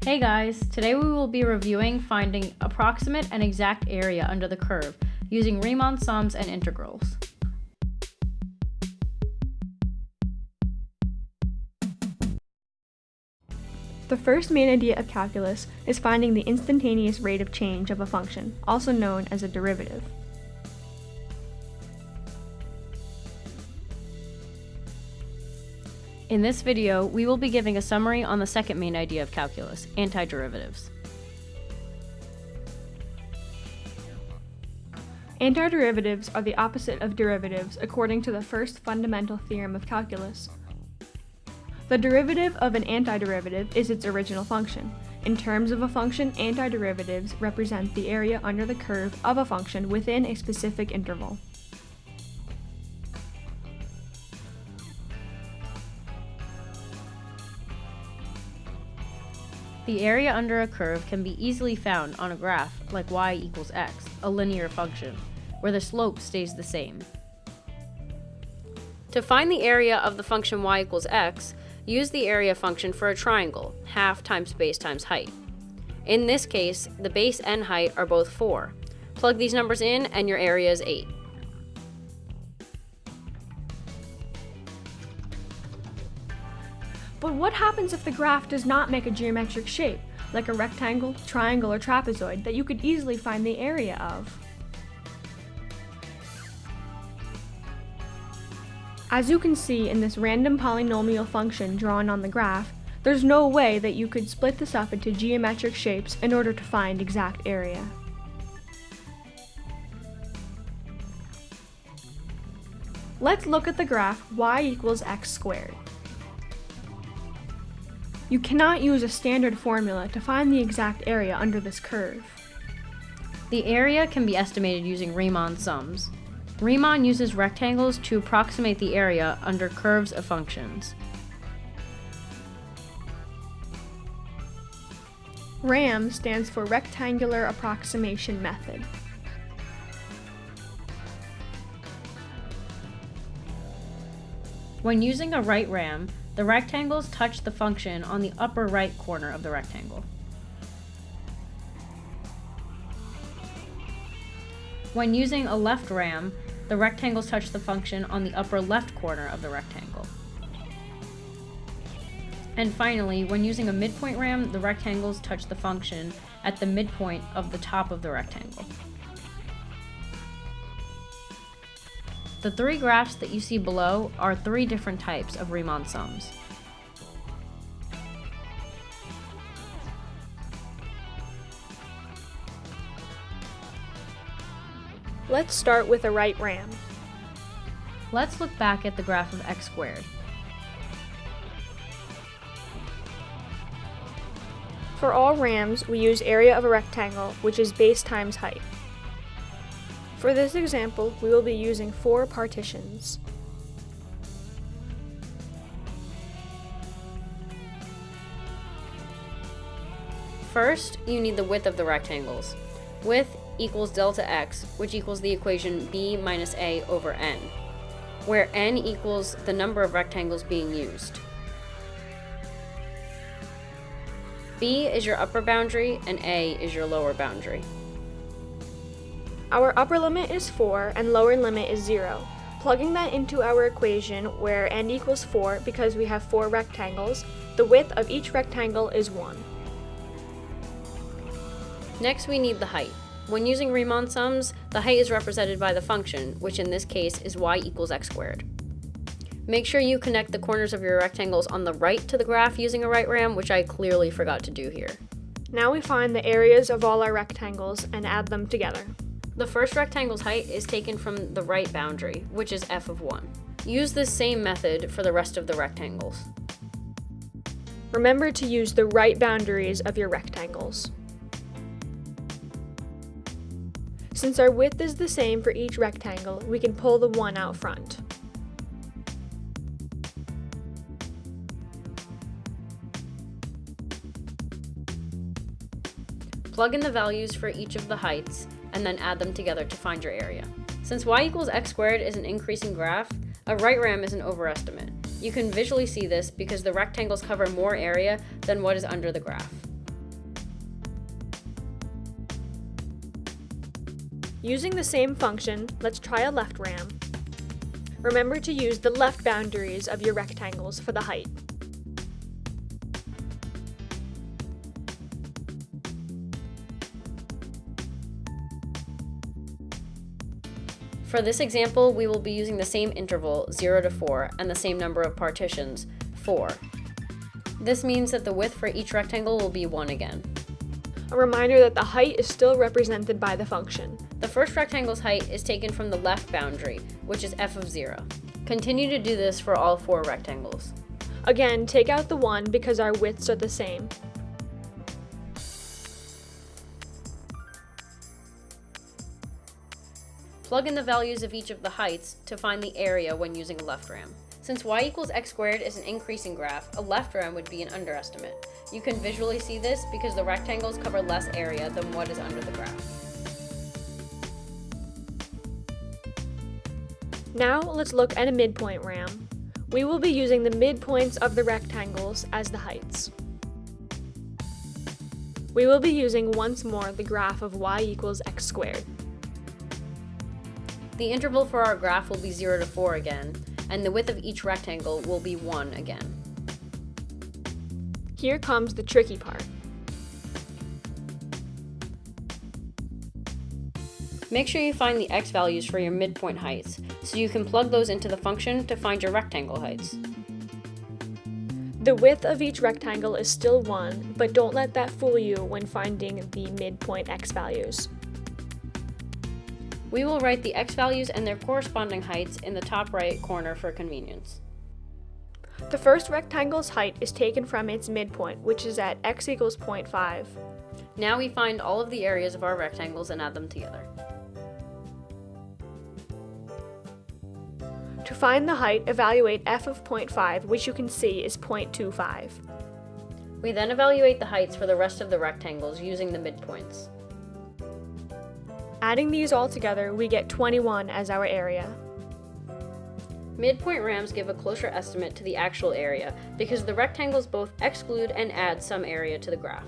Hey guys, today we will be reviewing finding approximate and exact area under the curve using Riemann sums and integrals. The first main idea of calculus is finding the instantaneous rate of change of a function, also known as a derivative. In this video, we will be giving a summary on the second main idea of calculus, antiderivatives. Antiderivatives are the opposite of derivatives according to the first fundamental theorem of calculus. The derivative of an antiderivative is its original function. In terms of a function, antiderivatives represent the area under the curve of a function within a specific interval. The area under a curve can be easily found on a graph like y equals x, a linear function, where the slope stays the same. To find the area of the function y equals x, use the area function for a triangle, half times base times height. In this case, the base and height are both 4. Plug these numbers in and your area is 8. But what happens if the graph does not make a geometric shape, like a rectangle, triangle, or trapezoid that you could easily find the area of? As you can see in this random polynomial function drawn on the graph, there's no way that you could split this up into geometric shapes in order to find exact area. Let's look at the graph y equals x squared. You cannot use a standard formula to find the exact area under this curve. The area can be estimated using Riemann sums. Riemann uses rectangles to approximate the area under curves of functions. RAM stands for Rectangular Approximation Method. When using a right RAM, the rectangles touch the function on the upper right corner of the rectangle. When using a left RAM, the rectangles touch the function on the upper left corner of the rectangle. And finally, when using a midpoint RAM, the rectangles touch the function at the midpoint of the top of the rectangle. The 3 graphs that you see below are 3 different types of Riemann sums. Let's start with a right RAM. Let's look back at the graph of x squared. For all RAMs, we use area of a rectangle, which is base times height. For this example, we will be using 4 partitions. First, you need the width of the rectangles. Width equals delta x, which equals the equation b minus a over n, where n equals the number of rectangles being used. B is your upper boundary and a is your lower boundary. Our upper limit is 4 and lower limit is 0. Plugging that into our equation where n equals 4 because we have 4 rectangles, the width of each rectangle is 1. Next, we need the height. When using Riemann sums, the height is represented by the function, which in this case is y equals x squared. Make sure you connect the corners of your rectangles on the right to the graph using a right RAM, which I clearly forgot to do here. Now we find the areas of all our rectangles and add them together. The first rectangle's height is taken from the right boundary, which is f of 1. Use this same method for the rest of the rectangles. Remember to use the right boundaries of your rectangles. Since our width is the same for each rectangle, we can pull the 1 out front. Plug in the values for each of the heights, and then add them together to find your area. Since y equals x squared is an increasing graph, a right RAM is an overestimate. You can visually see this because the rectangles cover more area than what is under the graph. Using the same function, let's try a left ram. Remember to use the left boundaries of your rectangles for the height. For this example, we will be using the same interval, 0 to 4, and the same number of partitions, 4. This means that the width for each rectangle will be 1 again. A reminder that the height is still represented by the function. The first rectangle's height is taken from the left boundary, which is f of 0. Continue to do this for all 4 rectangles. Again, take out the 1 because our widths are the same. Plug in the values of each of the heights to find the area when using a left ram. Since y equals x squared is an increasing graph, a left ram would be an underestimate. You can visually see this because the rectangles cover less area than what is under the graph. Now let's look at a midpoint ram. We will be using the midpoints of the rectangles as the heights. We will be using once more the graph of y equals x squared. The interval for our graph will be 0 to 4 again, and the width of each rectangle will be 1 again. Here comes the tricky part. Make sure you find the x values for your midpoint heights, so you can plug those into the function to find your rectangle heights. The width of each rectangle is still 1, but don't let that fool you when finding the midpoint x values. We will write the x values and their corresponding heights in the top right corner for convenience. The first rectangle's height is taken from its midpoint, which is at x equals 0.5. Now we find all of the areas of our rectangles and add them together. To find the height, evaluate f of 0.5, which you can see is 0.25. We then evaluate the heights for the rest of the rectangles using the midpoints. Adding these all together, we get 21 as our area. Midpoint rams give a closer estimate to the actual area because the rectangles both exclude and add some area to the graph.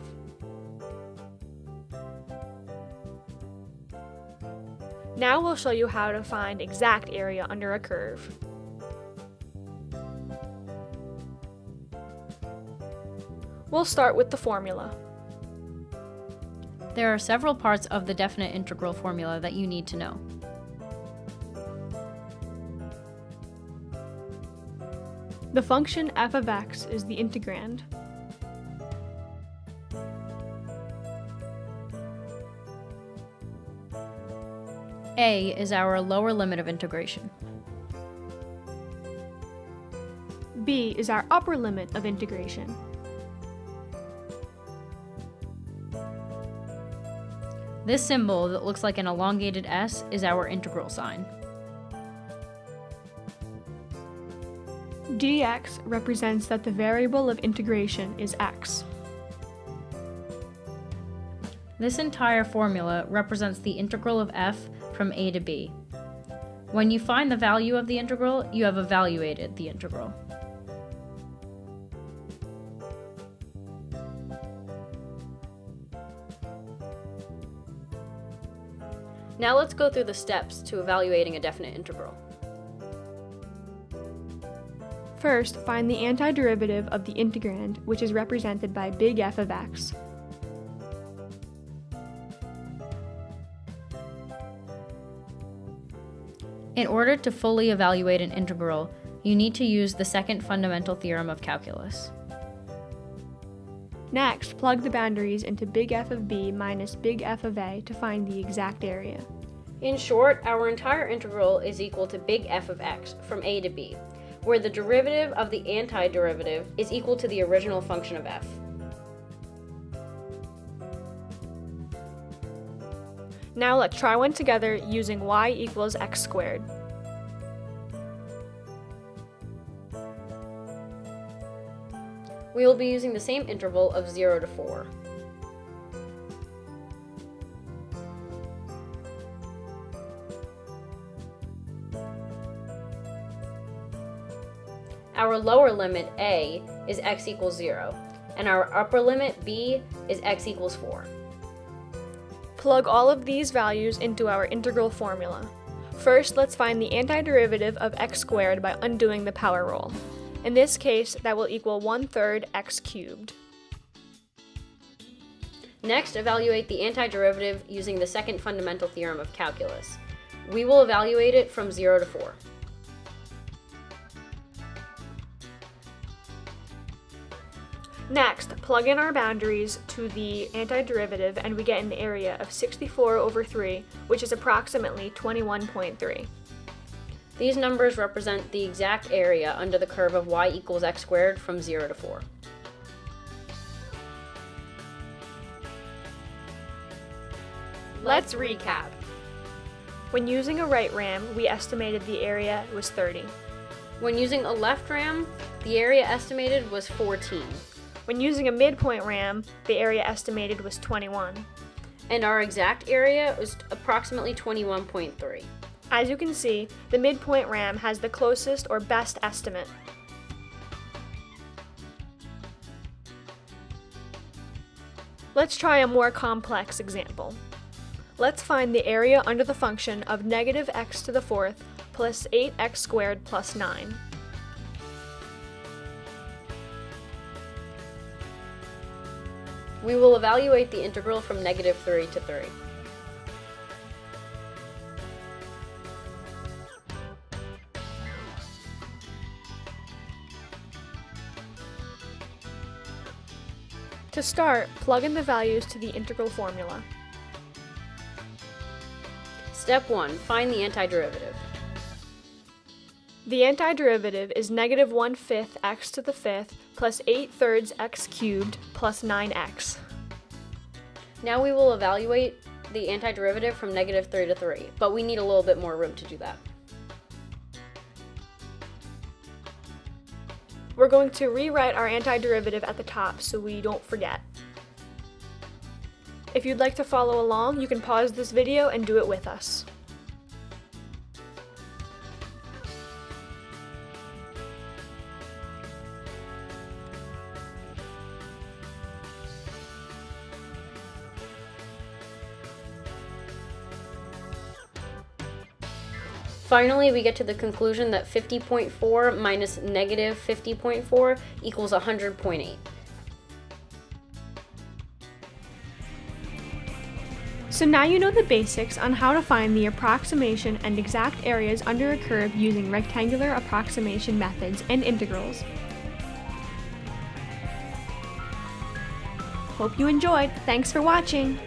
Now we'll show you how to find exact area under a curve. We'll start with the formula. There are several parts of the definite integral formula that you need to know. The function f of x is the integrand. A is our lower limit of integration. B is our upper limit of integration. This symbol that looks like an elongated S is our integral sign. dx represents that the variable of integration is x. This entire formula represents the integral of f from a to b. When you find the value of the integral, you have evaluated the integral. Now let's go through the steps to evaluating a definite integral. First, find the antiderivative of the integrand, which is represented by big F of x. In order to fully evaluate an integral, you need to use the second fundamental theorem of calculus. Next, plug the boundaries into big F of b minus big F of a to find the exact area. In short, our entire integral is equal to big F of x from a to b, where the derivative of the antiderivative is equal to the original function of f. Now let's try one together using y equals x squared. We will be using the same interval of 0 to 4. Our lower limit, a, is x equals 0, and our upper limit, b, is x equals 4. Plug all of these values into our integral formula. First, let's find the antiderivative of x squared by undoing the power rule. In this case, that will equal 1/3 x cubed. Next, evaluate the antiderivative using the second fundamental theorem of calculus. We will evaluate it from 0 to 4. Next, plug in our boundaries to the antiderivative and we get an area of 64/3, which is approximately 21.3. These numbers represent the exact area under the curve of y equals x squared from 0 to 4. Let's recap. When using a right ram, we estimated the area was 30. When using a left ram, the area estimated was 14. When using a midpoint ram, the area estimated was 21. And our exact area was approximately 21.3. As you can see, the midpoint ram has the closest or best estimate. Let's try a more complex example. Let's find the area under the function of negative x to the fourth plus 8x squared plus 9. We will evaluate the integral from -3 to 3. To start, plug in the values to the integral formula. Step 1. Find the antiderivative. The antiderivative is -1/5 x to the fifth plus 8/3 x cubed plus 9x. Now we will evaluate the antiderivative from -3 to 3, but we need a little bit more room to do that. We're going to rewrite our antiderivative at the top so we don't forget. If you'd like to follow along, you can pause this video and do it with us. Finally, we get to the conclusion that 50.4 minus -50.4 equals 100.8. So now you know the basics on how to find the approximation and exact areas under a curve using rectangular approximation methods and integrals. Hope you enjoyed. Thanks for watching!